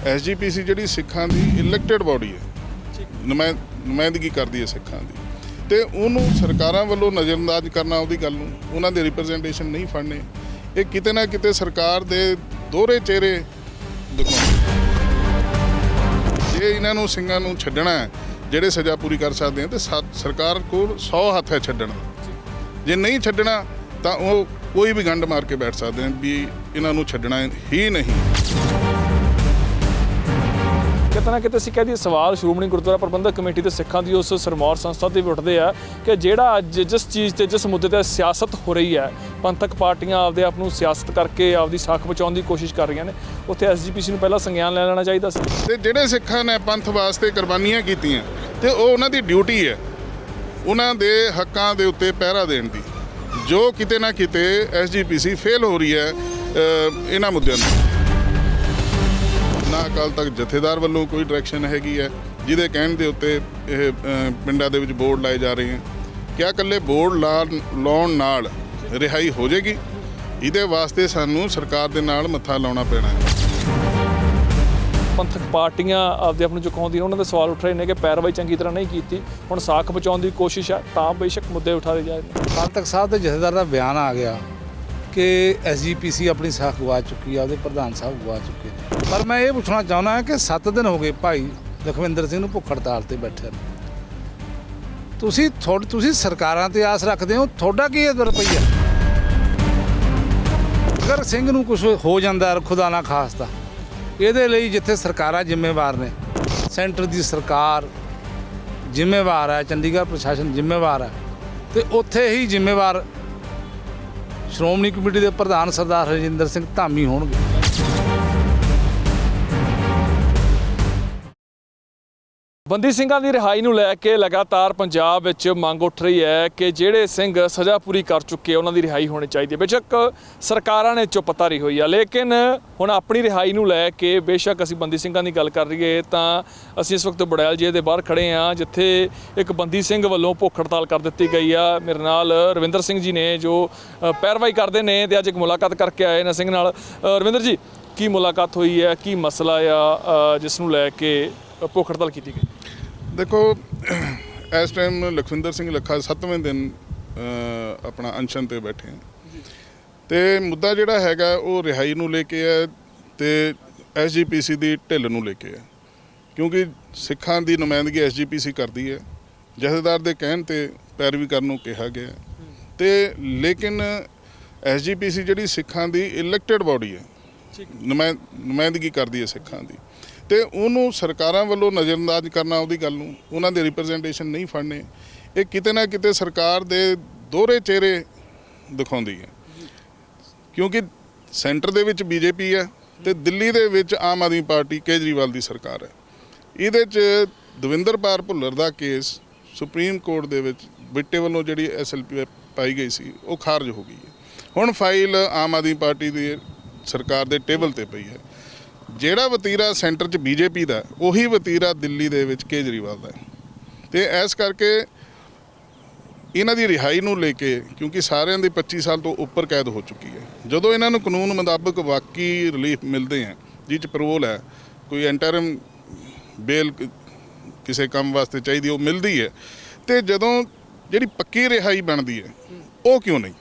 SGPC ਜਿਹੜੀ ਸਿੱਖਾਂ ਦੀ elected body ਹੈ, ਨੁਮਾਇੰਦਗੀ ਕਰਦੀ ਹੈ ਸਿੱਖਾਂ ਦੀ, ਤੇ ਉਹਨੂੰ ਸਰਕਾਰਾਂ ਵੱਲੋਂ ਨਜ਼ਰਅੰਦਾਜ਼ ਕਰਨਾ, ਉਹਦੀ ਗੱਲ ਨੂੰ, ਉਹਨਾਂ ਦੇ ਰਿਪਰੈਜ਼ੈਂਟੇਸ਼ਨ ਨਹੀਂ ਫੜਨੇ, ਇਹ ਕਿਤੇ ਨਾ ਕਿਤੇ ਸਰਕਾਰ ਦੇ ਦੋਹਰੇ ਚਿਹਰੇ ਦਿਖਾਉਂਦੇ। ਜੇ ਇਹਨਾਂ ਨੂੰ ਸਿੰਘਾਂ ਨੂੰ ਛੱਡਣਾ ਹੈ ਜਿਹੜੇ ਸਜ਼ਾ ਪੂਰੀ ਕਰ ਸਕਦੇ ਆ, ਤੇ ਸਰਕਾਰ ਕੋਲ 100 ਹੱਥ ਹੈ ਛੱਡਣ ਦਾ। ਜੇ ਨਹੀਂ ਛੱਡਣਾ ਤਾਂ ਉਹ ਕੋਈ ਵੀ ਗੰਢ ਮਾਰ ਕੇ ਬੈਠ ਸਕਦੇ ਆ ਵੀ ਇਹਨਾਂ ਨੂੰ ਛੱਡਣਾ ਹੀ ਨਹੀਂ। ਕਿਤੇ ਨਾ ਕਿਤੇ ਅਸੀਂ ਕਹਿ ਦਈਏ ਸਵਾਲ ਸ਼੍ਰੋਮਣੀ ਗੁਰਦੁਆਰਾ ਪ੍ਰਬੰਧਕ ਕਮੇਟੀ ਤੇ ਸਿੱਖਾਂ ਦੀ ਉਸ ਸਿਰਮੌਰ ਸੰਸਥਾ ਤੇ ਵੀ ਉੱਠਦੇ ਆ ਕਿ ਜਿਹੜਾ ਅੱਜ ਜਿਸ ਚੀਜ਼ ਤੇ ਜਿਸ ਮੁੱਦੇ ਤੇ ਸਿਆਸਤ ਹੋ ਰਹੀ ਹੈ, ਪੰਥਕ ਪਾਰਟੀਆਂ ਆਪਦੇ ਆਪ ਨੂੰ ਸਿਆਸਤ ਕਰਕੇ ਆਪਦੀ ਸਾਖ ਬਚਾਉਣ ਦੀ ਕੋਸ਼ਿਸ਼ ਕਰ ਰਹੀਆਂ ਨੇ, ਉੱਥੇ SGPC ਨੂੰ ਪਹਿਲਾਂ ਸੰਗਿਆਨ ਲੈ ਲੈਣਾ ਚਾਹੀਦਾ ਸੀ। ਤੇ ਜਿਹੜੇ ਸਿੱਖਾਂ ਨੇ ਪੰਥ ਵਾਸਤੇ ਕੁਰਬਾਨੀਆਂ ਕੀਤੀਆਂ ਤੇ ਉਹ ਉਹਨਾਂ ਦੀ ਡਿਊਟੀ ਹੈ ਉਹਨਾਂ ਦੇ ਹੱਕਾਂ ਦੇ ਉੱਤੇ ਪਹਿਰਾ ਦੇਣ ਦੀ, ਜੋ ਕਿਤੇ ਨਾ ਕਿਤੇ SGPC ਫੇਲ ਹੋ ਰਹੀ ਹੈ ਇਹਨਾਂ ਮੁੱਦਿਆਂ ਨੂੰ। ਨਾ ਅਕਾਲ ਤੱਕ ਜਥੇਦਾਰ ਵੱਲੋਂ ਕੋਈ ਡਾਇਰੈਕਸ਼ਨ ਹੈਗੀ ਹੈ ਜਿਹਦੇ ਕਹਿਣ ਦੇ ਉੱਤੇ ਇਹ ਪਿੰਡਾਂ ਦੇ ਵਿੱਚ ਬੋਰਡ ਲਾਏ ਜਾ ਰਹੇ ਹਨ। ਕਿਆ ਇਕੱਲੇ ਬੋਰਡ ਲਾਉਣ ਨਾਲ ਰਿਹਾਈ ਹੋ ਜਾਏਗੀ? ਇਹਦੇ ਵਾਸਤੇ ਸਾਨੂੰ ਸਰਕਾਰ ਦੇ ਨਾਲ ਮੱਥਾ ਲਾਉਣਾ ਪੈਣਾ ਹੈ। ਪੰਥਕ ਪਾਰਟੀਆਂ ਆਪਦੇ ਆਪ ਨੂੰ ਚੁਕਾਉਂਦੀਆਂ, ਉਹਨਾਂ ਦੇ ਸਵਾਲ ਉੱਠ ਰਹੇ ਨੇ ਕਿ ਪੈਰਵਾਈ ਚੰਗੀ ਤਰ੍ਹਾਂ ਨਹੀਂ ਕੀਤੀ, ਹੁਣ ਸਾਖ ਬਚਾਉਣ ਦੀ ਕੋਸ਼ਿਸ਼ ਹੈ ਤਾਂ ਬੇਸ਼ੱਕ ਮੁੱਦੇ ਉਠਾਏ ਜਾਏ। ਅਕਾਲ ਤਖਤ ਸਾਹਿਬ ਦੇ ਜਥੇਦਾਰ ਦਾ ਬਿਆਨ ਆ ਗਿਆ ਕਿ SGPC ਆਪਣੀ ਸਾਖ ਗਵਾ ਚੁੱਕੀ ਆ, ਉਹਦੇ ਪ੍ਰਧਾਨ ਸਾਹਿਬ ਗਵਾ ਚੁੱਕੇ ਨੇ। ਪਰ ਮੈਂ ਇਹ ਪੁੱਛਣਾ ਚਾਹੁੰਦਾ ਕਿ 7 ਦਿਨ ਹੋ ਗਏ ਭਾਈ ਲਖਵਿੰਦਰ ਸਿੰਘ ਨੂੰ ਭੁੱਖ ਹੜਤਾਲ ਤੇ ਬੈਠੇ ਨੇ। ਤੁਸੀਂ ਸਰਕਾਰਾਂ ਤੇ ਆਸ ਰੱਖਦੇ ਹੋ, ਤੁਹਾਡਾ ਕੀ ਇਹ ਰੁਪਈਆ? ਅਗਰ ਸਿੰਘ ਨੂੰ ਕੁਝ ਹੋ ਜਾਂਦਾ ਖੁਦਾ ਨਾ ਖਾਸਤਾ, ਇਹਦੇ ਲਈ ਜਿੱਥੇ ਸਰਕਾਰਾਂ ਜ਼ਿੰਮੇਵਾਰ ਨੇ, ਸੈਂਟਰ ਦੀ ਸਰਕਾਰ ਜ਼ਿੰਮੇਵਾਰ ਹੈ, ਚੰਡੀਗੜ੍ਹ ਪ੍ਰਸ਼ਾਸਨ ਜ਼ਿੰਮੇਵਾਰ ਹੈ, ਤੇ ਉੱਥੇ ਹੀ ਜ਼ਿੰਮੇਵਾਰ ਸ਼੍ਰੋਮਣੀ ਕਮੇਟੀ ਦੇ ਪ੍ਰਧਾਨ ਸਰਦਾਰ ਹਰਜਿੰਦਰ ਸਿੰਘ ਧਾਮੀ ਹੋਣਗੇ। ਬੰਦੀ ਸਿੰਘਾਂ ਦੀ ਰਿਹਾਈ ਨੂੰ ਲੈ ਕੇ ਲਗਾਤਾਰ ਪੰਜਾਬ ਵਿੱਚ ਮੰਗ ਉੱਠ ਰਹੀ ਹੈ ਕਿ ਜਿਹੜੇ ਸਿੰਘ ਸਜ਼ਾ ਪੂਰੀ ਕਰ ਚੁੱਕੇ ਉਹਨਾਂ ਦੀ ਰਿਹਾਈ ਹੋਣੀ ਚਾਹੀਦੀ ਹੈ। ਬੇਸ਼ੱਕ ਸਰਕਾਰਾਂ ਨੇ ਚੁੱਪਤਾਰੀ ਹੋਈ ਆ, ਲੇਕਿਨ ਹੁਣ ਆਪਣੀ ਰਿਹਾਈ ਨੂੰ ਲੈ ਕੇ ਬੇਸ਼ੱਕ ਅਸੀਂ ਬੰਦੀ ਸਿੰਘਾਂ ਦੀ ਗੱਲ ਕਰ ਰਹੀਏ ਤਾਂ ਅਸੀਂ ਇਸ ਵਕਤ ਬੜੈਲ ਜੇਲ੍ਹ ਦੇ ਬਾਹਰ ਖੜੇ ਹਾਂ, ਜਿੱਥੇ ਇੱਕ ਬੰਦੀ ਸਿੰਘ ਵੱਲੋਂ ਭੁੱਖ ਹੜਤਾਲ ਕਰ ਦਿੱਤੀ ਗਈ ਆ। ਮੇਰੇ ਨਾਲ ਰਵਿੰਦਰ ਸਿੰਘ ਜੀ ਨੇ ਜੋ ਪੈਰਵਾਈ ਕਰਦੇ ਨੇ ਤੇ ਅੱਜ ਇੱਕ ਮੁਲਾਕਾਤ ਕਰਕੇ ਆਏ ਨੇ ਸਿੰਘ ਨਾਲ। ਰਵਿੰਦਰ ਜੀ, ਕੀ ਮੁਲਾਕਾਤ ਹੋਈ ਹੈ, ਕੀ ਮਸਲਾ ਆ ਜਿਸ ਨੂੰ ਲੈ ਕੇ ਭੁੱਖ ਹੜਤਾਲ ਕੀਤੀ ਗਈ? ਦੇਖੋ, ਇਸ ਟਾਈਮ ਲਖਵਿੰਦਰ ਸਿੰਘ ਲੱਖਾ 7ਵੇਂ ਦਿਨ ਆਪਣਾ ਅਨਸ਼ਨ ਤੇ ਬੈਠੇ ਹਨ, ਤੇ ਮੁੱਦਾ ਜਿਹੜਾ ਹੈਗਾ ਉਹ ਰਿਹਾਈ ਨੂੰ ਲੈ ਕੇ ਹੈ ਤੇ SGPC ਦੀ ਢਿੱਲ ਨੂੰ ਲੈ ਕੇ ਹੈ। ਕਿਉਂਕਿ ਸਿੱਖਾਂ ਦੀ ਨੁਮਾਇੰਦਗੀ SGPC ਕਰਦੀ ਹੈ, ਜਥੇਦਾਰ ਦੇ ਕਹਿਣ ਤੇ ਪੈਰਵੀ ਕਰਨ ਨੂੰ ਕਿਹਾ ਗਿਆ, ਤੇ ਲੇਕਿਨ SGPC ਜਿਹੜੀ ਸਿੱਖਾਂ ਦੀ ਇਲੈਕਟਡ ਬਾਡੀ ਹੈ, ਨੁਮਾਇੰਦਗੀ ਕਰਦੀ ਹੈ ਸਿੱਖਾਂ ਦੀ, ਤੇ ਉਹਨੂੰ ਸਰਕਾਰਾਂ ਵੱਲੋਂ ਨਜ਼ਰਅੰਦਾਜ਼ ਕਰਨਾ, ਉਹਦੀ ਗੱਲ ਨੂੰ, ਉਹਨਾਂ ਦੇ ਰਿਪਰੈਜ਼ੈਂਟੇਸ਼ਨ ਨਹੀਂ ਫੜਨੇ, ਇਹ ਕਿਤੇ ਨਾ ਕਿਤੇ ਸਰਕਾਰ ਦੇ ਦੋਹਰੇ ਚਿਹਰੇ ਦਿਖਾਉਂਦੀ ਹੈ। ਕਿਉਂਕਿ ਸੈਂਟਰ ਦੇ ਵਿੱਚ BJP ਹੈ ਤੇ ਦਿੱਲੀ ਦੇ ਵਿੱਚ ਆਮ ਆਦਮੀ ਪਾਰਟੀ ਕੇਜਰੀਵਾਲ ਦੀ ਸਰਕਾਰ ਹੈ। ਇਹਦੇ 'ਚ ਦਵਿੰਦਰਪਾਲ ਭੁੱਲਰ ਦਾ ਕੇਸ ਸੁਪਰੀਮ ਕੋਰਟ ਦੇ ਵਿੱਚ ਬਿੱਟੇ ਵੱਲੋਂ ਜਿਹੜੀ SLP ਪਾਈ ਗਈ ਸੀ ਉਹ ਖਾਰਜ ਹੋ ਗਈ ਹੈ। ਹੁਣ ਫਾਈਲ ਆਮ ਆਦਮੀ ਪਾਰਟੀ ਦੀ ਸਰਕਾਰ ਦੇ ਟੇਬਲ ਤੇ ਪਈ ਹੈ। ਜਿਹੜਾ ਵਤੀਰਾ ਸੈਂਟਰ 'ਚ BJP ਦਾ, ਉਹੀ ਵਤੀਰਾ ਦਿੱਲੀ ਦੇ ਵਿੱਚ ਕੇਜਰੀਵਾਲ ਦਾ, ਤੇ ਇਸ ਕਰਕੇ ਇਹਨਾਂ ਦੀ ਰਿਹਾਈ ਨੂੰ ਲੈ ਕੇ, ਕਿਉਂਕਿ ਸਾਰਿਆਂ ਦੀ 25 ਸਾਲ ਤੋਂ ਉੱਪਰ ਕੈਦ ਹੋ ਚੁੱਕੀ ਹੈ, ਜਦੋਂ ਇਹਨਾਂ ਨੂੰ ਕਾਨੂੰਨ ਮੁਤਾਬਕ ਵਾਕਈ ਰਿਲੀਫ ਮਿਲਦੇ ਹੈ, ਜਿਹ 'ਚ ਪੈਰੋਲ ਹੈ, ਕੋਈ ਇੰਟਰਮ ਬੇਲ ਕਿਸੇ ਕੰਮ ਵਾਸਤੇ ਚਾਹੀਦੀ ਉਹ ਮਿਲਦੀ ਹੈ, ਤੇ ਜਦੋਂ ਜਿਹੜੀ ਪੱਕੀ ਰਿਹਾਈ ਬਣਦੀ ਹੈ ਉਹ ਕਿਉਂ ਨਹੀਂ?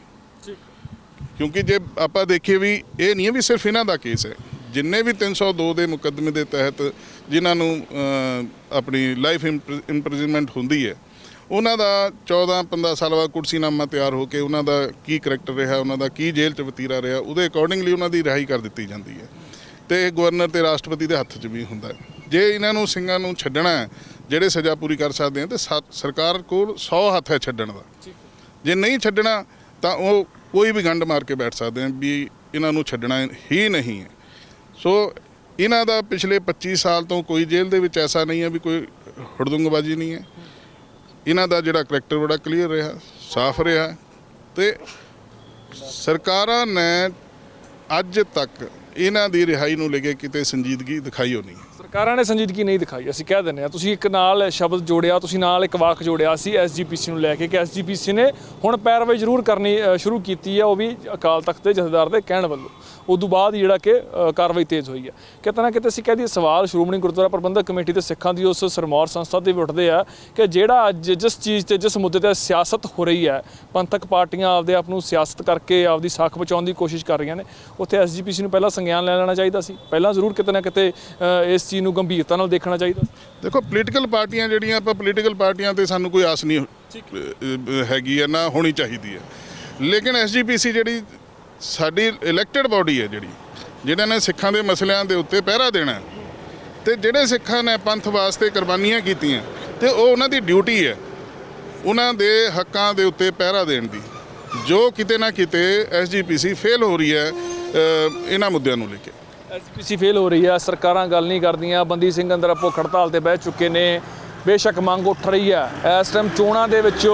ਕਿਉਂਕਿ ਜੇ ਆਪਾਂ ਦੇਖੀਏ ਵੀ ਇਹ ਨਹੀਂ ਹੈ ਵੀ ਸਿਰਫ ਇਹਨਾਂ ਦਾ ਕੇਸ ਹੈ, ਜਿੰਨੇ ਵੀ 302 ਦੇ ਮੁਕੱਦਮੇ ਦੇ ਤਹਿਤ ਜਿਨ੍ਹਾਂ ਨੂੰ ਆਪਣੀ ਲਾਈਫ ਇੰਪ੍ਰਿਜ਼ਨਮੈਂਟ ਹੁੰਦੀ ਹੈ, ਉਹਨਾਂ ਦਾ 14-15 ਸਾਲ ਬਾਅਦ ਕੁਰਸੀਨਾਮਾ ਤਿਆਰ ਹੋ ਕੇ ਉਹਨਾਂ ਦਾ ਕੀ ਕਰੈਕਟਰ ਰਿਹਾ, ਉਹਨਾਂ ਦਾ ਕੀ ਜੇਲ੍ਹ 'ਚ ਵਤੀਰਾ ਰਿਹਾ, ਉਹਦੇ ਅਕੋਰਡਿੰਗਲੀ ਉਹਨਾਂ ਦੀ ਰਿਹਾਈ ਕਰ ਦਿੱਤੀ ਜਾਂਦੀ ਹੈ, ਤੇ ਗਵਰਨਰ ਤੇ ਰਾਸ਼ਟਰਪਤੀ ਦੇ ਹੱਥ 'ਚ ਵੀ ਹੁੰਦਾ ਹੈ। ਜੇ ਇਹਨਾਂ ਨੂੰ ਸਿੰਘਾਂ ਨੂੰ ਛੱਡਣਾ ਹੈ ਜਿਹੜੇ ਸਜ਼ਾ ਪੂਰੀ ਕਰ ਸਕਦੇ ਆ, ਤੇ ਸਰਕਾਰ ਕੋਲ 100 ਹੱਥ ਹੈ ਛੱਡਣ ਦਾ। ਜੇ ਨਹੀਂ ਛੱਡਣਾ ਤਾਂ ਉਹ ਕੋਈ ਵੀ ਗੰਢ ਮਾਰ ਕੇ ਬੈਠ ਸਕਦੇ ਆ ਵੀ ਇਹਨਾਂ ਨੂੰ ਛੱਡਣਾ ਹੀ ਨਹੀਂ ਹੈ। ਸੋ ਇਹਨਾਂ ਦਾ ਪਿਛਲੇ 25 ਸਾਲ ਤੋਂ ਕੋਈ ਜੇਲ੍ਹ ਦੇ ਵਿੱਚ ਐਸਾ ਨਹੀਂ ਹੈ ਵੀ ਕੋਈ ਹੜਦੁੰਗਬਾਜ਼ੀ ਨਹੀਂ ਹੈ। ਇਹਨਾਂ ਦਾ ਜਿਹੜਾ ਕਰੈਕਟਰ ਬੜਾ ਕਲੀਅਰ ਰਿਹਾ, ਸਾਫ਼ ਰਿਹਾ, ਤੇ ਸਰਕਾਰਾਂ ਨੇ ਅੱਜ ਤੱਕ ਇਹਨਾਂ ਦੀ ਰਿਹਾਈ ਨੂੰ ਲੈ ਕੇ ਕਿਤੇ ਸੰਜੀਦਗੀ ਦਿਖਾਈ ਹੋਣੀ। ਸਰਕਾਰਾਂ ਨੇ ਸੰਜੀਦਗੀ ਨਹੀਂ ਦਿਖਾਈ, ਅਸੀਂ ਕਹਿ ਦਿੰਦੇ ਹਾਂ। ਤੁਸੀਂ ਇੱਕ ਨਾਲ ਸ਼ਬਦ ਜੋੜਿਆ, ਤੁਸੀਂ ਨਾਲ ਇੱਕ ਵਾਕ ਜੋੜਿਆ ਸੀ SGPC ਨੂੰ ਲੈ ਕੇ ਕਿ SGPC ਨੇ ਹੁਣ ਪੈਰਵਾਈ ਜ਼ਰੂਰ ਕਰਨੀ ਸ਼ੁਰੂ ਕੀਤੀ ਹੈ, ਉਹ ਵੀ ਅਕਾਲ ਤਖਤ ਦੇ ਜਥੇਦਾਰ ਦੇ ਕਹਿਣ ਵੱਲੋਂ। ਉਦੋਂ ਬਾਅਦ ਜਿਹੜਾ ਕਿ ਕਾਰਵਾਈ ਤੇਜ਼ ਹੋਈ ਹੈ। ਕਿਤੇ ਨਾ ਕਿਤੇ ਅਸੀਂ ਕਹਿ ਦਈਏ ਸਵਾਲ ਸ਼੍ਰੋਮਣੀ ਗੁਰਦੁਆਰਾ ਪ੍ਰਬੰਧਕ ਕਮੇਟੀ ਤੇ ਸਿੱਖਾਂ ਦੀ ਉਸ ਸਿਰਮੌਰ ਸੰਸਥਾ ਦੇ ਵੀ ਉੱਠਦੇ ਆ ਕਿ ਜਿਹੜਾ ਅੱਜ ਜਿਸ ਚੀਜ਼ ਤੇ ਜਿਸ ਮੁੱਦੇ ਤੇ ਸਿਆਸਤ ਹੋ ਰਹੀ ਹੈ, ਪੰਥਕ ਪਾਰਟੀਆਂ ਆਪਦੇ ਆਪ ਨੂੰ ਸਿਆਸਤ ਕਰਕੇ ਆਪਦੀ ਸਾਖ ਬਚਾਉਣ ਦੀ ਕੋਸ਼ਿਸ਼ ਕਰ ਰਹੀਆਂ ਨੇ, ਉੱਥੇ ਐਸਜੀਪੀਸੀ ਨੂੰ ਪਹਿਲਾਂ ਸੰਗਿਆਨ ਲੈ ਲੈਣਾ ਚਾਹੀਦਾ ਸੀ, ਪਹਿਲਾਂ ਜ਼ਰੂਰ ਕਿਤੇ ਨਾ ਕਿਤੇ ਇਸ ਚੀਜ਼ ਨੂੰ ਗੰਭੀਰਤਾ ਨਾਲ ਦੇਖਣਾ ਚਾਹੀਦਾ। ਦੇਖੋ ਪੋਲੀਟੀਕਲ ਪਾਰਟੀਆਂ ਜਿਹੜੀਆਂ, ਆਪਾਂ ਪੋਲੀਟੀਕਲ ਪਾਰਟੀਆਂ ਤੇ ਸਾਨੂੰ ਕੋਈ ਆਸ ਨਹੀਂ ਹੈਗੀ ਹੈ, ਨਾ ਹੋਣੀ ਚਾਹੀਦੀ ਹੈ, ਲੇਕਿਨ ਐਸਜੀਪੀਸੀ ਜਿਹੜੀ ਸਾਡੀ ਇਲੈਕਟਡ ਬਾਡੀ ਹੈ, ਜਿਹਨਾਂ ਨੇ ਸਿੱਖਾਂ ਦੇ ਮਸਲਿਆਂ ਦੇ ਉੱਤੇ ਪਹਿਰਾ ਦੇਣਾ, ਤੇ ਜਿਹੜੇ ਸਿੱਖਾਂ ਨੇ ਪੰਥ ਵਾਸਤੇ ਕੁਰਬਾਨੀਆਂ ਕੀਤੀਆਂ, ਤੇ ਉਹ ਉਹਨਾਂ ਦੀ ਡਿਊਟੀ ਹੈ ਉਹਨਾਂ ਦੇ ਹੱਕਾਂ ਦੇ ਉੱਤੇ ਪਹਿਰਾ ਦੇਣ ਦੀ, ਜੋ ਕਿਤੇ ਨਾ ਕਿਤੇ ਐਸਜੀਪੀਸੀ ਫੇਲ ਹੋ ਰਹੀ ਹੈ ਇਹਨਾਂ ਮੁੱਦਿਆਂ ਨੂੰ ਲੈ ਕੇ। ਐਸਜੀਪੀਸੀ ਫੇਲ ਹੋ ਰਹੀ ਹੈ, ਸਰਕਾਰਾਂ ਗੱਲ ਨਹੀਂ ਕਰਦੀਆਂ, ਬੰਦੀ ਸਿੰਘ ਅੰਦਰ ਭੁੱਖ ਹੜਤਾਲ ਤੇ ਬਹਿ ਚੁੱਕੇ ਨੇ, ਬੇਸ਼ੱਕ ਮੰਗ ਉੱਠ ਰਹੀ ਹੈ। ਇਸ ਟਾਈਮ ਚੋਣਾਂ ਦੇ ਵਿੱਚ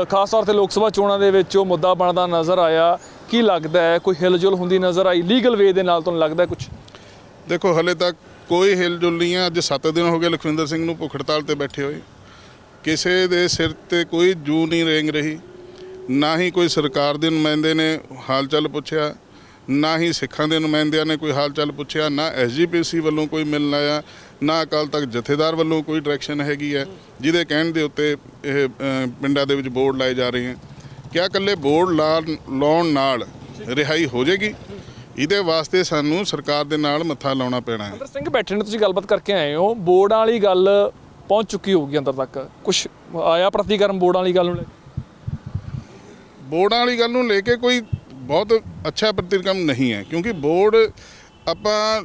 ਖਾਸ ਤੌਰ ਤੇ ਲੋਕ ਸਭਾ ਚੋਣਾਂ ਦੇ ਵਿੱਚ ਉਹ ਮੁੱਦਾ ਬਣਦਾ ਨਜ਼ਰ ਆਇਆ। ਕੀ ਲੱਗਦਾ ਹੈ, ਕੋਈ ਹਿਲਜੁਲ ਹੁੰਦੀ ਨਜ਼ਰ ਆਈ ਲੀਗਲ ਵੇ ਦੇ ਨਾਲ? ਤੁਹਾਨੂੰ ਲੱਗਦਾ ਕੁਝ? ਦੇਖੋ ਹਲੇ ਤੱਕ ਕੋਈ ਹਿਲਜੁਲ ਨਹੀਂ ਹੈ। ਅੱਜ 7 ਦਿਨ ਹੋ ਗਏ ਲਖਵਿੰਦਰ ਸਿੰਘ ਨੂੰ ਭੁੱਖ ਹੜਤਾਲ ਤੇ ਬੈਠੇ ਹੋਏ, ਕਿਸੇ ਦੇ ਸਿਰ ਤੇ ਕੋਈ ਜੂ ਨਹੀਂ ਰੇਂਗ ਰਹੀ, ਨਾ ਹੀ ਕੋਈ ਸਰਕਾਰ ਦੇ ਨੁਮਾਇੰਦੇ ਨੇ ਹਾਲ ਚਾਲ ਪੁੱਛਿਆ, ਨਾ ਹੀ ਸਿੱਖਾਂ ਦੇ ਨੁਮਾਇੰਦਿਆਂ ਨੇ ਕੋਈ ਹਾਲ ਚਾਲ ਪੁੱਛਿਆ, ਨਾ ਐਸਜੀਪੀਸੀ ਵੱਲੋਂ ਕੋਈ ਮਿਲਣ ਆਇਆ, ਨਾ ਅਕਾਲ ਤਖਤ ਜਥੇਦਾਰ ਵੱਲੋਂ ਕੋਈ ਡਾਇਰੈਕਸ਼ਨ ਹੈਗੀ ਹੈ ਜਿਹਦੇ ਕਹਿਣ ਦੇ ਉੱਤੇ ਇਹ ਪਿੰਡਾਂ ਦੇ ਵਿੱਚ ਬੋਰਡ ਲਾਏ ਜਾ ਰਹੇ ਹਨ। ਕਿਆ ਇਕੱਲੇ ਬੋਰਡ ਲਾਉਣ ਨਾਲ ਰਿਹਾਈ ਹੋ ਜਾਏਗੀ? ਇਹਦੇ ਵਾਸਤੇ ਸਾਨੂੰ ਸਰਕਾਰ ਦੇ ਨਾਲ ਮੱਥਾ ਲਾਉਣਾ ਪੈਣਾ ਹੈ। ਅੰਦਰ ਸਿੰਘ ਬੈਠੇ ਨੇ, ਤੁਸੀਂ ਗੱਲਬਾਤ ਕਰਕੇ ਆਏ ਹੋ, ਬੋਰਡਾਂ ਵਾਲੀ ਗੱਲ ਪਹੁੰਚ ਚੁੱਕੀ ਹੋਊਗੀ ਅੰਦਰ ਤੱਕ, ਕੁਝ ਆਇਆ ਪ੍ਰਤੀਕਰਮ ਬੋਰਡਾਂ ਵਾਲੀ ਗੱਲ ਨੂੰ ਲੈ ਕੇ? ਬੋਰਡਾਂ ਵਾਲੀ ਗੱਲ ਨੂੰ ਲੈ ਕੇ ਕੋਈ ਬਹੁਤ ਅੱਛਾ ਪ੍ਰਤੀਕਰਮ ਨਹੀਂ ਹੈ, ਕਿਉਂਕਿ ਬੋਰਡ ਆਪਾਂ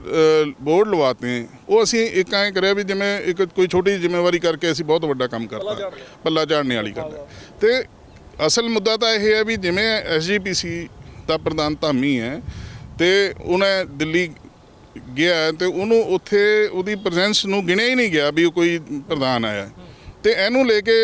ਬੋਰਡ ਲਵਾਤੇ हैं, ਉਹ ਅਸੀਂ ਇੱਕ ਐਂ ਕਰਿਆ ਵੀ ਜਿਵੇਂ ਇੱਕ ਕੋਈ ਛੋਟੀ ਜ਼ਿੰਮੇਵਾਰੀ ਕਰਕੇ ਅਸੀਂ ਬਹੁਤ ਵੱਡਾ ਕੰਮ ਕਰਤਾ, ਪੱਲਾ ਝਾੜਨੇ ਵਾਲੀ ਗੱਲ ਹੈ। ਤੇ ਅਸਲ ਮੁੱਦਾ ਤਾਂ ਇਹ ਹੈ ਵੀ ਜਿਵੇਂ ਐਸਜੀਪੀਸੀ ਦਾ ਪ੍ਰਧਾਨ ਧਾਮੀ ਹੈ ਤੇ ਉਹਨੇ ਦਿੱਲੀ ਗਿਆ ਤੇ ਉਹਨੂੰ ਉੱਥੇ ਉਹਦੀ ਪ੍ਰੈਜ਼ੈਂਸ ਨੂੰ ਗਿਣਿਆ ਹੀ ਨਹੀਂ ਗਿਆ ਵੀ ਉਹ ਕੋਈ ਪ੍ਰਧਾਨ ਆਇਆ, ਤੇ ਇਹਨੂੰ ਲੈ ਕੇ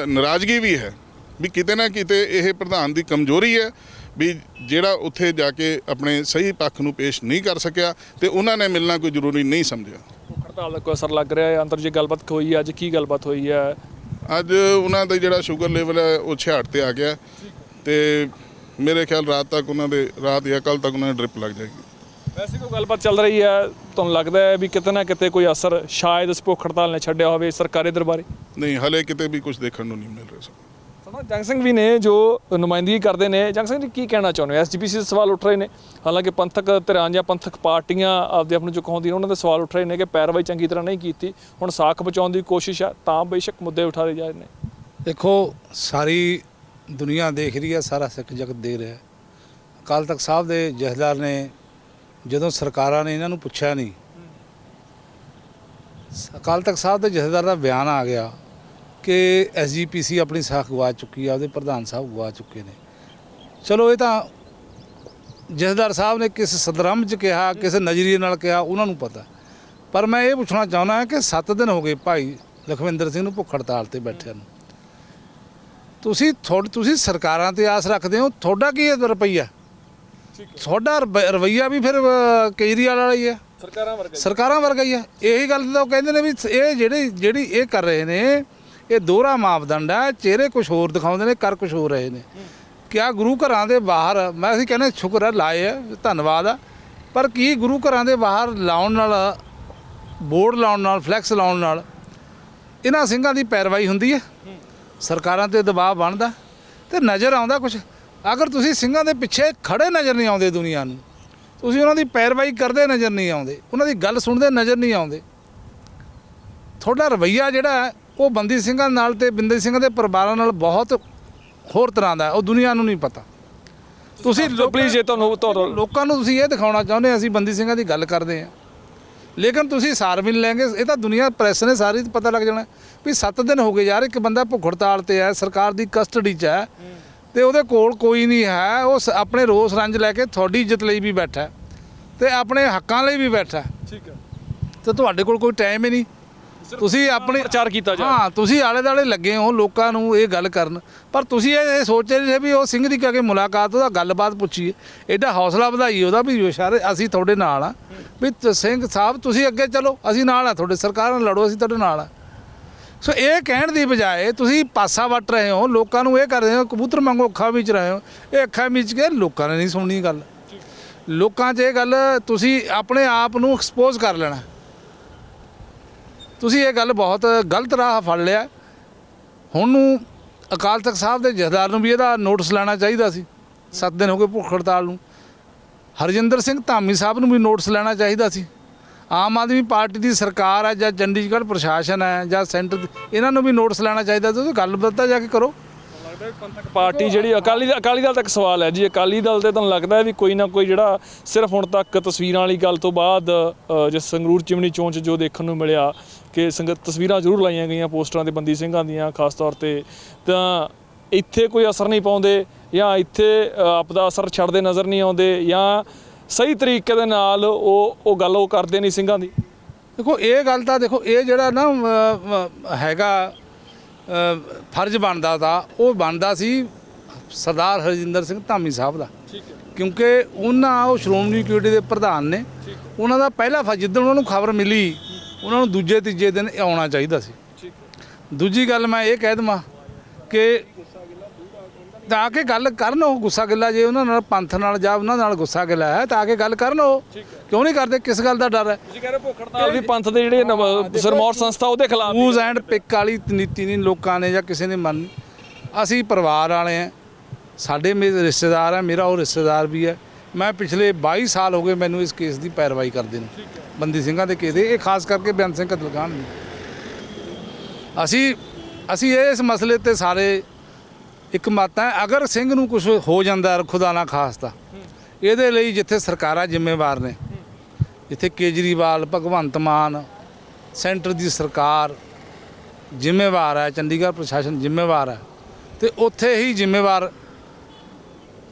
ਨਾਰਾਜ਼ਗੀ ਵੀ ਹੈ ਵੀ ਕਿਤੇ ਨਾ ਕਿਤੇ ਇਹ ਪ੍ਰਧਾਨ ਦੀ ਕਮਜ਼ੋਰੀ ਹੈ ਵੀ ਜਿਹੜਾ ਉੱਥੇ ਜਾ ਕੇ ਆਪਣੇ ਸਹੀ ਪੱਖ ਨੂੰ ਪੇਸ਼ ਨਹੀਂ ਕਰ ਸਕਿਆ ਤੇ ਉਹਨਾਂ ਨੇ ਮਿਲਣਾ ਕੋਈ ਜ਼ਰੂਰੀ ਨਹੀਂ ਸਮਝਿਆ। ਹੜਤਾਲ ਦਾ ਕੋਈ ਅਸਰ ਲੱਗ ਰਿਹਾ ਹੈ ਅੰਦਰ? ਜੇ ਗੱਲਬਾਤ ਹੋਈ ਹੈ ਅੱਜ, ਕੀ ਗੱਲਬਾਤ ਹੋਈ ਹੈ? ਅੱਜ ਉਹਨਾਂ ਦਾ ਜਿਹੜਾ ਸ਼ੂਗਰ ਲੈਵਲ ਹੈ ਉਹ 66 ਤੇ ਆ ਗਿਆ, ਤੇ ਮੇਰੇ ਖਿਆਲ ਰਾਤ ਜਾਂ ਕੱਲ੍ਹ ਤੱਕ ਉਹਨਾਂ ਨੂੰ ਡ੍ਰਿਪ ਲੱਗ ਜਾਏਗੀ। ਵੈਸੇ ਕੋਈ ਗੱਲਬਾਤ ਚੱਲ ਰਹੀ ਹੈ, ਤੁਹਾਨੂੰ ਲੱਗਦਾ ਹੈ ਵੀ ਕਿਤੇ ਨਾ ਕਿਤੇ ਕੋਈ ਅਸਰ ਸ਼ਾਇਦ ਇਸ ਭੁੱਖ ਹੜਤਾਲ ਨੇ ਛੱਡਿਆ ਹੋਵੇ ਸਰਕਾਰੀ ਦਰਬਾਰੇ? ਨਹੀਂ, ਹਲੇ ਕਿਤੇ ਵੀ ਕੁਝ ਦੇਖਣ ਨੂੰ ਨਹੀਂ ਮਿਲ ਰਿਹਾ। ਜੰਗ ਸਿੰਘ ਵੀ ਨੇ ਜੋ ਨੁਮਾਇੰਦਗੀ ਕਰਦੇ ਨੇ। ਜੰਗ ਸਿੰਘ ਜੀ, ਕੀ ਕਹਿਣਾ ਚਾਹੁੰਦੇ ਹੋ? ਐਸਜੀਪੀਸੀ ਦੇ ਸਵਾਲ ਉੱਠ ਰਹੇ ਨੇ, ਹਾਲਾਂਕਿ ਪੰਥਕ ਧਿਰਾਂ ਜਾਂ ਪੰਥਕ ਪਾਰਟੀਆਂ ਆਪਦੇ ਆਪ ਨੂੰ ਚੁਕਾਉਂਦੀਆਂ, ਉਹਨਾਂ ਦੇ ਸਵਾਲ ਉੱਠ ਰਹੇ ਨੇ ਕਿ ਪੈਰਵਾਈ ਚੰਗੀ ਤਰ੍ਹਾਂ ਨਹੀਂ ਕੀਤੀ, ਹੁਣ ਸਾਖ ਬਚਾਉਣ ਦੀ ਕੋਸ਼ਿਸ਼ ਆ, ਤਾਂ ਬੇਸ਼ੱਕ ਮੁੱਦੇ ਉਠਾਏ ਜਾ ਰਹੇ ਨੇ। ਦੇਖੋ ਸਾਰੀ ਦੁਨੀਆ ਦੇਖ ਰਹੀ ਹੈ, ਸਾਰਾ ਸਿੱਖ ਜਗਤ ਦੇ ਰਿਹਾ। ਅਕਾਲ ਤਖਤ ਸਾਹਿਬ ਦੇ ਜਥੇਦਾਰ ਨੇ ਜਦੋਂ ਸਰਕਾਰਾਂ ਨੇ ਇਹਨਾਂ ਨੂੰ ਪੁੱਛਿਆ ਨਹੀਂ, ਅਕਾਲ ਤਖਤ ਸਾਹਿਬ ਦੇ ਜਥੇਦਾਰ ਦਾ ਬਿਆਨ ਆ ਗਿਆ ਕਿ ਐਸਜੀਪੀਸੀ ਆਪਣੀ ਸਾਖ ਗਵਾ ਚੁੱਕੀ ਆ, ਉਹਦੇ ਪ੍ਰਧਾਨ ਸਾਹਿਬ ਗਵਾ ਚੁੱਕੇ ਨੇ। ਚਲੋ ਇਹ ਤਾਂ ਜਥੇਦਾਰ ਸਾਹਿਬ ਨੇ ਕਿਸ ਸਦਰਮ 'ਚ ਕਿਹਾ, ਕਿਸ ਨਜ਼ਰੀਏ ਨਾਲ ਕਿਹਾ, ਉਹਨਾਂ ਨੂੰ ਪਤਾ। ਪਰ ਮੈਂ ਇਹ ਪੁੱਛਣਾ ਚਾਹੁੰਦਾ ਹਾਂ ਕਿ 7 ਦਿਨ ਹੋ ਗਏ ਭਾਈ ਲਖਵਿੰਦਰ ਸਿੰਘ ਨੂੰ ਭੁੱਖ ਹੜਤਾਲ ਤੇ ਬੈਠਿਆਂ ਨੂੰ। ਤੁਸੀਂ ਸਰਕਾਰਾਂ ਤੇ ਆਸ ਰੱਖਦੇ ਹੋ, ਤੁਹਾਡਾ ਕੀ ਹੈ ਰਵੱਈਆ? ਤੁਹਾਡਾ ਰਵੱਈਆ ਵੀ ਫਿਰ ਕੇਜਰੀਵਾਲ ਵਾਲਾ ਹੀ ਹੈ, ਸਰਕਾਰਾਂ ਵਰਗਾ ਹੀ ਹੈ। ਇਹੀ ਗੱਲ ਤਾਂ ਉਹ ਕਹਿੰਦੇ ਨੇ ਵੀ ਇਹ ਜਿਹੜੀ ਇਹ ਕਰ ਰਹੇ ਨੇ, ਇਹ ਦੋਹਰਾ ਮਾਪਦੰਡ ਹੈ। ਚਿਹਰੇ ਕੁਛ ਹੋਰ ਦਿਖਾਉਂਦੇ ਨੇ, ਕਰ ਕੁਛ ਹੋਰ ਰਹੇ ਨੇ। ਕਿਆ ਗੁਰੂ ਘਰਾਂ ਦੇ ਬਾਹਰ, ਮੈਂ ਅਸੀਂ ਕਹਿੰਦੇ ਸ਼ੁਕਰ ਹੈ ਲਾਏ ਆ, ਧੰਨਵਾਦ ਆ, ਪਰ ਕੀ ਗੁਰੂ ਘਰਾਂ ਦੇ ਬਾਹਰ ਲਾਉਣ ਨਾਲ, ਬੋਰਡ ਲਾਉਣ ਨਾਲ, ਫਲੈਕਸ ਲਾਉਣ ਨਾਲ ਇਹਨਾਂ ਸਿੰਘਾਂ ਦੀ ਪੈਰਵਾਈ ਹੁੰਦੀ ਹੈ? ਸਰਕਾਰਾਂ 'ਤੇ ਦਬਾਅ ਬਣਦਾ ਤੇ ਨਜ਼ਰ ਆਉਂਦਾ ਕੁਛ? ਅਗਰ ਤੁਸੀਂ ਸਿੰਘਾਂ ਦੇ ਪਿੱਛੇ ਖੜੇ ਨਜ਼ਰ ਨਹੀਂ ਆਉਂਦੇ ਦੁਨੀਆ ਨੂੰ, ਤੁਸੀਂ ਉਹਨਾਂ ਦੀ ਪੈਰਵਾਈ ਕਰਦੇ ਨਜ਼ਰ ਨਹੀਂ ਆਉਂਦੇ, ਉਹਨਾਂ ਦੀ ਗੱਲ ਸੁਣਦੇ ਨਜ਼ਰ ਨਹੀਂ ਆਉਂਦੇ, ਤੁਹਾਡਾ ਰਵੱਈਆ ਜਿਹੜਾ ਉਹ ਬੰਦੀ ਸਿੰਘਾਂ ਨਾਲ ਤੇ ਬਿੰਦੀ ਸਿੰਘਾਂ ਦੇ ਪਰਿਵਾਰਾਂ ਨਾਲ ਬਹੁਤ ਹੋਰ ਤਰ੍ਹਾਂ ਦਾ, ਉਹ ਦੁਨੀਆ ਨੂੰ ਨਹੀਂ ਪਤਾ। ਤੁਸੀਂ ਪਲੀਜ਼, ਇਹ ਤੁਹਾਨੂੰ ਲੋਕਾਂ ਨੂੰ ਤੁਸੀਂ ਇਹ ਦਿਖਾਉਣਾ ਚਾਹੁੰਦੇ ਅਸੀਂ ਬੰਦੀ ਸਿੰਘਾਂ ਦੀ ਗੱਲ ਕਰਦੇ ਹਾਂ, ਲੇਕਿਨ ਤੁਸੀਂ ਸਾਰ ਵੀ ਨਹੀਂ ਲੈਂਗੇ। ਇਹ ਤਾਂ ਦੁਨੀਆ ਪ੍ਰੈਸ ਨੇ ਸਾਰੀ ਪਤਾ ਲੱਗ ਜਾਣਾ ਵੀ 7 ਦਿਨ ਹੋ ਗਏ ਯਾਰ, ਇੱਕ ਬੰਦਾ ਭੁੱਖ ਹੜਤਾਲ ਤੇ ਹੈ, ਸਰਕਾਰ ਦੀ ਕਸਟਡੀ 'ਚ ਹੈ ਤੇ ਉਹਦੇ ਕੋਲ ਕੋਈ ਨਹੀਂ ਹੈ, ਉਹ ਆਪਣੇ ਰੋਸ ਰੰਜ ਲੈ ਕੇ ਤੁਹਾਡੀ ਇੱਜ਼ਤ ਲਈ ਵੀ ਬੈਠਾ ਤੇ ਆਪਣੇ ਹੱਕਾਂ ਲਈ ਵੀ ਬੈਠਾ। ਠੀਕ ਹੈ, ਤੇ ਤੁਹਾਡੇ ਕੋਲ ਕੋਈ ਟਾਈਮ ਹੀ ਨਹੀਂ, ਤੁਸੀਂ ਆਪਣੇ ਪ੍ਰਚਾਰ ਕੀਤਾ ਜਾ। ਹਾਂ, ਤੁਸੀਂ ਆਲੇ ਦੁਆਲੇ ਲੱਗੇ ਹੋ ਲੋਕਾਂ ਨੂੰ ਇਹ ਗੱਲ ਕਰਨ, ਪਰ ਤੁਸੀਂ ਇਹ ਸੋਚ ਰਹੇ ਵੀ ਉਹ ਸਿੰਘ ਦੀ ਕਹਿ ਕੇ ਮੁਲਾਕਾਤ, ਉਹਦਾ ਗੱਲਬਾਤ ਪੁੱਛੀਏ, ਐਡਾ ਹੌਸਲਾ ਵਧਾਈਏ ਉਹਦਾ ਵੀ ਸਾਰੇ ਅਸੀਂ ਤੁਹਾਡੇ ਨਾਲ ਆ, ਵੀ ਸਿੰਘ ਸਾਹਿਬ ਤੁਸੀਂ ਅੱਗੇ ਚਲੋ, ਅਸੀਂ ਨਾਲ ਆ ਤੁਹਾਡੇ, ਸਰਕਾਰਾਂ ਨਾਲ ਲੜੋ, ਅਸੀਂ ਤੁਹਾਡੇ ਨਾਲ ਆ। ਸੋ ਇਹ ਕਹਿਣ ਦੀ ਬਜਾਏ ਤੁਸੀਂ ਪਾਸਾ ਵੱਟ ਰਹੇ ਹੋ, ਲੋਕਾਂ ਨੂੰ ਇਹ ਕਰ ਰਹੇ ਹੋ, ਕਬੂਤਰ ਵਾਂਗੂ ਅੱਖਾਂ ਵਿੱਚ ਰਹੇ ਹੋ। ਇਹ ਅੱਖਾਂ ਵਿੱਚ ਕੇ ਲੋਕਾਂ ਨੇ ਨਹੀਂ ਸੁਣਨੀ ਗੱਲ। ਲੋਕਾਂ 'ਚ ਇਹ ਗੱਲ ਤੁਸੀਂ ਆਪਣੇ ਆਪ ਨੂੰ ਐਕਸਪੋਜ਼ ਕਰ ਲੈਣਾ। ਤੁਸੀਂ ਇਹ ਗੱਲ ਬਹੁਤ ਗਲਤ ਰਾਹ ਫੜ ਲਿਆ। ਹੁਣ ਨੂੰ ਅਕਾਲ ਤਖਤ ਸਾਹਿਬ ਦੇ ਜਥੇਦਾਰ ਨੂੰ ਵੀ ਇਹਦਾ ਨੋਟਿਸ ਲੈਣਾ ਚਾਹੀਦਾ ਸੀ। 7 ਦਿਨ ਹੋ ਗਏ ਭੁੱਖ ਹੜਤਾਲ ਨੂੰ। ਹਰਜਿੰਦਰ ਸਿੰਘ ਧਾਮੀ ਸਾਹਿਬ ਨੂੰ ਵੀ ਨੋਟਿਸ ਲੈਣਾ ਚਾਹੀਦਾ ਸੀ। ਆਮ ਆਦਮੀ ਪਾਰਟੀ ਦੀ ਸਰਕਾਰ ਹੈ ਜਾਂ ਚੰਡੀਗੜ੍ਹ ਪ੍ਰਸ਼ਾਸਨ ਹੈ ਜਾਂ ਸੈਂਟਰ, ਇਹਨਾਂ ਨੂੰ ਵੀ ਨੋਟਿਸ ਲੈਣਾ ਚਾਹੀਦਾ ਸੀ। ਉਹ ਗੱਲ ਬਤਾ ਜਾ ਕੇ ਕਰੋ। ਪੰਥਕ ਪਾਰਟੀ ਜਿਹੜੀ ਅਕਾਲੀ ਦਲ ਤੱਕ ਸਵਾਲ ਹੈ ਜੀ। ਅਕਾਲੀ ਦਲ ਤੇ ਤੁਹਾਨੂੰ ਲੱਗਦਾ ਹੈ ਵੀ ਕੋਈ ਨਾ ਕੋਈ ਜਿਹੜਾ ਸਿਰਫ ਹੁਣ ਤੱਕ ਤਸਵੀਰਾਂ ਵਾਲੀ ਗੱਲ ਤੋਂ ਬਾਅਦ ਜਿਸ ਸੰਗਰੂਰ ਚਿਮਨੀ ਚੌਂਕ 'ਚ ਜੋ ਦੇਖਣ ਨੂੰ ਮਿਲਿਆ ਕਿ ਤਸਵੀਰਾਂ ਜ਼ਰੂਰ ਲਾਈਆਂ ਗਈਆਂ ਪੋਸਟਰਾਂ 'ਤੇ ਬੰਦੀ ਸਿੰਘਾਂ ਦੀਆਂ ਖਾਸ ਤੌਰ 'ਤੇ, ਤਾਂ ਇੱਥੇ ਕੋਈ ਅਸਰ ਨਹੀਂ ਪਾਉਂਦੇ ਜਾਂ ਇੱਥੇ ਆਪਦਾ ਅਸਰ ਛੱਡਦੇ ਨਜ਼ਰ ਨਹੀਂ ਆਉਂਦੇ ਜਾਂ ਸਹੀ ਤਰੀਕੇ ਦੇ ਨਾਲ ਉਹ ਗੱਲ ਉਹ ਕਰਦੇ ਨਹੀਂ ਸਿੰਘਾਂ ਦੀ। ਦੇਖੋ ਇਹ ਗੱਲ ਤਾਂ ਦੇਖੋ ਇਹ ਜਿਹੜਾ ਨਾ ਹੈਗਾ ਫਰਜ਼ ਬਣਦਾ ਤਾ, ਉਹ ਬਣਦਾ ਸੀ ਸਰਦਾਰ ਹਰਜਿੰਦਰ ਸਿੰਘ ਧਾਮੀ ਸਾਹਿਬ ਦਾ। ਕਿਉਂਕਿ ਉਹ ਸ਼੍ਰੋਮਣੀ ਕਮੇਟੀ ਦੇ ਪ੍ਰਧਾਨ ਨੇ। ਉਹਨਾਂ ਦਾ ਪਹਿਲਾ ਜਿੱਦਣ ਉਹਨਾਂ ਨੂੰ ਖਬਰ ਮਿਲੀ ਉਹਨਾਂ ਨੂੰ ਦੂਜੇ ਤੀਜੇ ਦਿਨ ਆਉਣਾ ਚਾਹੀਦਾ ਸੀ। ਦੂਜੀ ਗੱਲ ਮੈਂ ਇਹ ਕਹਿ ਦੇਵਾਂ ਕਿ ਤਾਂ ਕਿ ਗੱਲ ਕਰਨ, ਉਹ ਗੁੱਸਾ ਗਿੱਲਾ ਜੇ ਉਹਨਾਂ ਨਾਲ ਪੰਥ ਨਾਲ ਜਾਂ ਉਹਨਾਂ ਨਾਲ ਗੁੱਸਾ ਗਿੱਲਾ ਹੈ ਤਾਂ ਕਿ ਗੱਲ ਕਰਨ। ਉਹ ਕਿਉਂ ਨਹੀਂ ਕਰਦੇ? ਕਿਸ ਗੱਲ ਦਾ ਡਰ ਹੈ? ਤੁਸੀਂ ਕਹਿ ਰਹੇ ਭੁੱਖ ਹੜਤਾਲ ਵੀ ਪੰਥ ਦੇ ਜਿਹੜੇ ਸਿਰਮੌਰ ਸੰਸਥਾ ਉਹਦੇ ਖਿਲਾਫ ਯੂਜ਼ ਐਂਡ ਪਿਕ ਵਾਲੀ ਨੀਤੀ ਨਹੀਂ ਲੋਕਾਂ ਨੇ ਜਾਂ ਕਿਸੇ ਨੇ ਮੰਨੀ। ਅਸੀਂ ਪਰਿਵਾਰ ਵਾਲੇ ਹਾਂ, ਸਾਡੇ ਮੇਰੇ ਰਿਸ਼ਤੇਦਾਰ ਹੈ, ਮੇਰਾ ਉਹ ਰਿਸ਼ਤੇਦਾਰ ਵੀ ਹੈ। ਮੈਂ ਪਿਛਲੇ 22 ਸਾਲ ਹੋ ਗਏ ਮੈਨੂੰ ਇਸ ਕੇਸ ਦੀ ਪੈਰਵਾਈ ਕਰਦੇ ਨੂੰ, ਬੰਦੀ ਸਿੰਘਾਂ ਦੇ ਕੇਸ ਦੇ। ਇਹ ਖਾਸ ਕਰਕੇ ਬੇਅੰਤ ਸਿੰਘ ਕਤਲਕਾਂਡ ਨੇ। ਅਸੀਂ ਇਸ ਮਸਲੇ ਤੇ ਸਾਰੇ ਇੱਕ ਮਤ ਹੈ। ਅਗਰ ਸਿੰਘ ਨੂੰ ਕੁਝ ਹੋ ਜਾਂਦਾ ਖੁਦਾ ਨਾ ਖਾਸਤਾ, ਇਹਦੇ ਲਈ ਜਿੱਥੇ ਸਰਕਾਰਾਂ ਜ਼ਿੰਮੇਵਾਰ ਨੇ, ਜਿੱਥੇ ਕੇਜਰੀਵਾਲ, ਭਗਵੰਤ ਮਾਨ, ਸੈਂਟਰ ਦੀ ਸਰਕਾਰ ਜ਼ਿੰਮੇਵਾਰ ਹੈ, ਚੰਡੀਗੜ੍ਹ ਪ੍ਰਸ਼ਾਸਨ ਜ਼ਿੰਮੇਵਾਰ ਹੈ, ਤੇ ਉੱਥੇ ਹੀ ਜ਼ਿੰਮੇਵਾਰ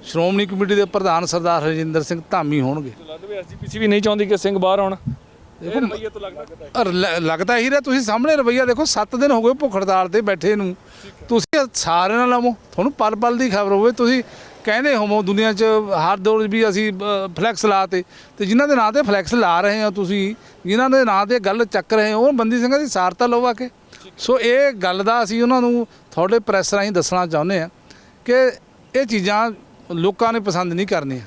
ਸ਼੍ਰੋਮਣੀ ਕਮੇਟੀ ਦੇ ਪ੍ਰਧਾਨ ਸਰਦਾਰ ਹਰਜਿੰਦਰ ਸਿੰਘ ਧਾਮੀ ਹੋਣਗੇ। ਲੱਗਦਾ ਵੀ ਐਸਜੀਪੀਸੀ ਵੀ ਨਹੀਂ ਚਾਹੁੰਦੀ ਕਿ ਸਿੰਘ ਬਾਹਰ ਆਉਣ। ਲੱਗਦਾ ਹੀ ਰਿਹਾ। ਤੁਸੀਂ ਸਾਹਮਣੇ ਰਵੱਈਆ ਦੇਖੋ। 7 ਦਿਨ ਹੋ ਗਏ ਭੁੱਖ ਹੜਤਾਲ ਤੇ ਬੈਠੇ ਨੂੰ। ਤੁਸੀਂ ਸਾਰਿਆਂ ਨਾਲ ਲਵੋ, ਤੁਹਾਨੂੰ ਪਲ ਪਲ ਦੀ ਖਬਰ ਹੋਵੇ। ਤੁਸੀਂ ਕਹਿੰਦੇ ਹੋਵੋ ਦੁਨੀਆ 'ਚ ਹਰ ਦੌਰ ਵੀ ਅਸੀਂ ਫਲੈਕਸ ਲਾ ਤੇ ਜਿਨ੍ਹਾਂ ਦੇ ਨਾਂ ਤੇ ਫਲੈਕਸ ਲਾ ਰਹੇ ਹੋ, ਤੁਸੀਂ ਜਿਨ੍ਹਾਂ ਦੇ ਨਾਂ ਤੇ ਗੱਲ ਚੱਕ ਰਹੇ ਹੋ, ਉਹ ਬੰਦੀ ਸਿੰਘਾਂ ਦੀ ਸਾਰਤਾ ਲਓ ਆ ਕੇ। ਸੋ ਇਹ ਗੱਲ ਦਾ ਅਸੀਂ ਉਹਨਾਂ ਨੂੰ ਤੁਹਾਡੇ ਪ੍ਰੈਸ ਰਾਹੀਂ ਦੱਸਣਾ ਚਾਹੁੰਦੇ ਹਾਂ ਕਿ ਇਹ ਚੀਜ਼ਾਂ ਲੋਕਾਂ ਨੇ ਪਸੰਦ ਨਹੀਂ ਕਰਨੀਆਂ।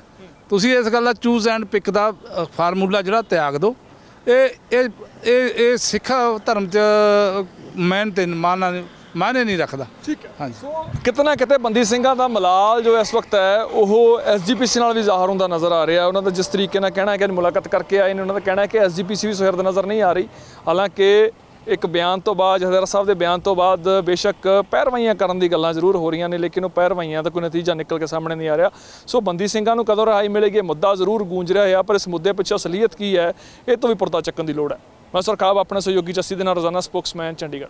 ਤੁਸੀਂ ਇਸ ਗੱਲ ਦਾ ਚੂਜ਼ ਐਂਡ ਪਿਕ ਦਾ ਫਾਰਮੂਲਾ ਜਿਹੜਾ ਤਿਆਗ ਦਿਓ। ਇਹ ਸਿੱਖ ਧਰਮ 'ਚ ਮਾਇਨੇ ਨਹੀਂ ਰੱਖਦਾ। ਠੀਕ ਹੈ। ਹਾਂਜੀ। ਸੋ ਕਿਤੇ ਨਾ ਕਿਤੇ ਬੰਦੀ ਸਿੰਘਾਂ ਦਾ ਮਲਾਲ ਜੋ ਇਸ ਵਕਤ ਹੈ ਉਹ ਐਸਜੀਪੀਸੀ ਨਾਲ ਵੀ ਜ਼ਾਹਰ ਹੁੰਦਾ ਨਜ਼ਰ ਆ ਰਿਹਾ। ਉਹਨਾਂ ਦਾ ਜਿਸ ਤਰੀਕੇ ਨਾਲ ਕਹਿਣਾ ਹੈ ਕਿ ਮੁਲਾਕਾਤ ਕਰਕੇ ਆਏ ਨੇ, ਉਹਨਾਂ ਦਾ ਕਹਿਣਾ ਹੈ ਕਿ ਐਸਜੀਪੀਸੀ ਵੀ ਸੁਹਿਰਦ ਨਜ਼ਰ ਨਹੀਂ ਆ ਰਹੀ। ਹਾਲਾਂਕਿ ਇੱਕ ਬਿਆਨ ਤੋਂ ਬਾਅਦ, ਜਥੇਦਾਰ ਸਾਹਿਬ ਦੇ ਬਿਆਨ ਤੋਂ ਬਾਅਦ ਬੇਸ਼ੱਕ ਪੈਰਵਾਈਆਂ ਕਰਨ ਦੀ ਗੱਲਾਂ ਜ਼ਰੂਰ ਹੋ ਰਹੀਆਂ ਨੇ, ਲੇਕਿਨ ਉਹ ਪੈਰਵਾਈਆਂ ਦਾ ਕੋਈ ਨਤੀਜਾ ਨਿਕਲ ਕੇ ਸਾਹਮਣੇ ਨਹੀਂ ਆ ਰਿਹਾ। ਸੋ ਬੰਦੀ ਸਿੰਘਾਂ ਨੂੰ ਕਦੋਂ ਰਿਹਾਈ ਮਿਲੇਗੀ, ਮੁੱਦਾ ਜ਼ਰੂਰ ਗੂੰਜ ਰਿਹਾ ਹੈ, ਪਰ ਇਸ ਮੁੱਦੇ ਪਿੱਛੇ ਅਸਲੀਅਤ ਕੀ ਹੈ ਇਹ ਤੋਂ ਵੀ ਪਰਦਾ ਚੱਕਣ ਦੀ ਲੋੜ ਹੈ। ਮੈਂ ਸਰਕਾਰ ਆਪਣੇ ਸਹਿਯੋਗੀ ਜੱਸੀ ਦੇ ਨਾਲ ਰੋਜ਼ਾਨਾ ਸਪੋਕਸਮੈਨ ਚੰਡੀਗੜ੍ਹ।